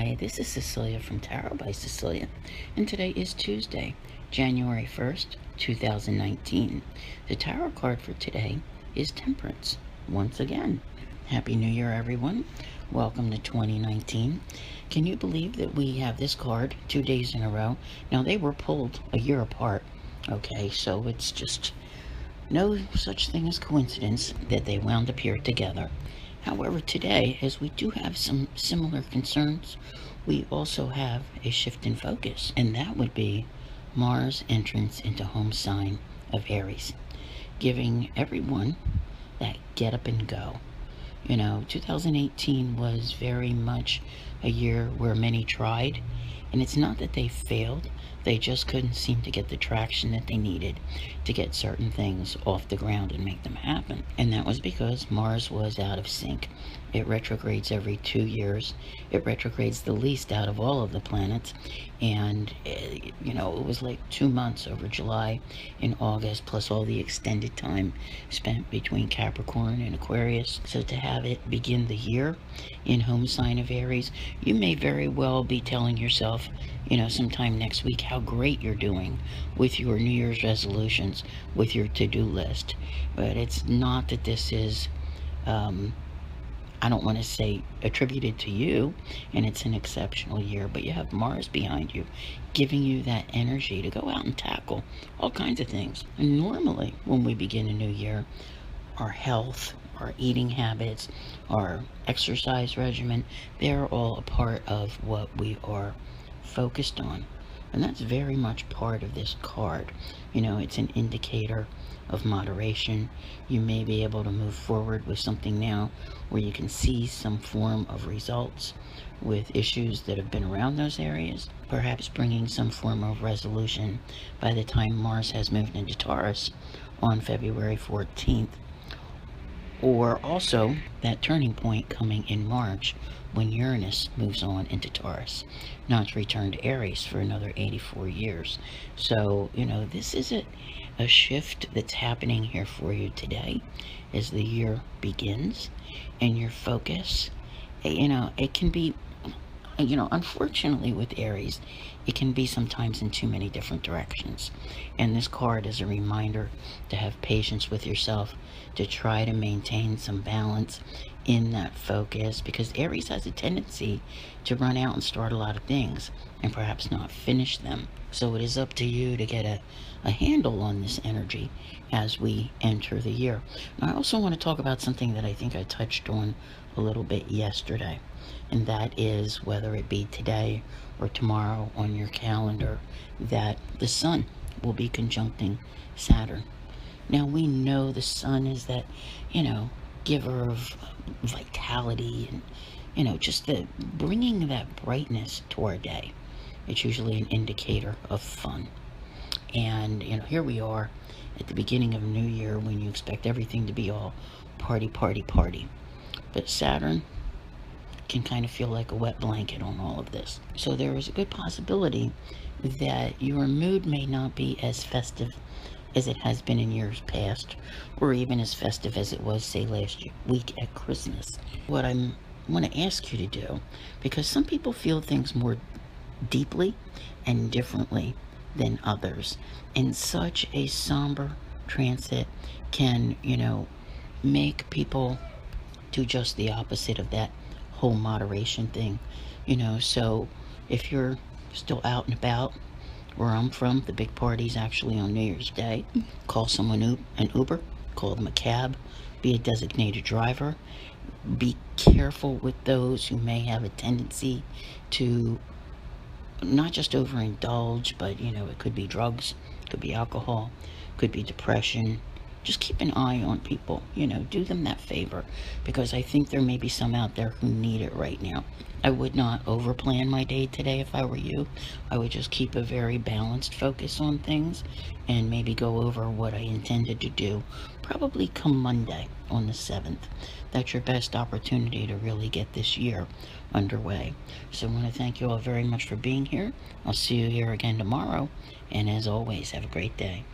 Hi, this is Cecelia from Tarot by Cecelia, and today is Tuesday, January 1st, 2019. The tarot card for today is Temperance. Once again, Happy New Year, everyone. Welcome to 2019. Can you believe that we have this card 2 days in a row? Now, they were pulled a year apart, okay, so it's just no such thing as coincidence that they wound up here together. However, today, as we do have some similar concerns, we also have a shift in focus, and that would be Mars' entrance into home sign of Aries, giving everyone that get up and go. 2018 was very much a year where many tried, and it's not that they failed, they just couldn't seem to get the traction that they needed to get certain things off the ground and make them happen. And that was because Mars was out of sync. It retrogrades every 2 years. It retrogrades the least out of all of the planets. And, it was like 2 months over July and August, plus all the extended time spent between Capricorn and Aquarius. So to have it begin the year in home sign of Aries, you may very well be telling yourself, sometime next week, how great you're doing with your New Year's resolutions, with your to-do list. But it's not that this is, I don't want to say attributed to you, and it's an exceptional year, but you have Mars behind you, giving you that energy to go out and tackle all kinds of things. And normally, when we begin a new year, our health, our eating habits, our exercise regimen, they're all a part of what we are focused on. And that's very much part of this card. It's an indicator of moderation. You may be able to move forward with something now where you can see some form of results with issues that have been around those areas, perhaps bringing some form of resolution by the time Mars has moved into Taurus on February 14th. Or also that turning point coming in March when Uranus moves on into Taurus, not to return to Aries for another 84 years. So, this is a shift that's happening here for you today as the year begins, and your focus, it can be, unfortunately with Aries, it can be sometimes in too many different directions. And this card is a reminder to have patience with yourself, to try to maintain some balance in that focus, because Aries has a tendency to run out and start a lot of things and perhaps not finish them. So it is up to you to get a handle on this energy as we enter the year. Now, I also want to talk about something that I think I touched on a little bit yesterday, and that is whether it be today or tomorrow on your calendar, that the sun will be conjuncting Saturn. Now, we know the sun is that, giver of vitality and, just the bringing that brightness to our day. It's usually an indicator of fun. And, here we are at the beginning of a new year when you expect everything to be all party, party, party. But Saturn can kind of feel like a wet blanket on all of this. So there is a good possibility that your mood may not be as festive as it has been in years past, or even as festive as it was, say, last week at Christmas. What I want to ask you to do, because some people feel things more deeply and differently than others, and such a somber transit can, make people do just the opposite of that whole moderation thing. So if you're still out and about, where I'm from, the big party's actually on New Year's Day. Call someone an Uber, call them a cab, be a designated driver. Be careful with those who may have a tendency to not just overindulge, but, it could be drugs, could be alcohol, could be depression. Just keep an eye on people, do them that favor, because I think there may be some out there who need it right now. I would not overplan my day today if I were you. I would just keep a very balanced focus on things and maybe go over what I intended to do, probably come Monday on the 7th. That's your best opportunity to really get this year underway. So I want to thank you all very much for being here. I'll see you here again tomorrow, and as always, have a great day.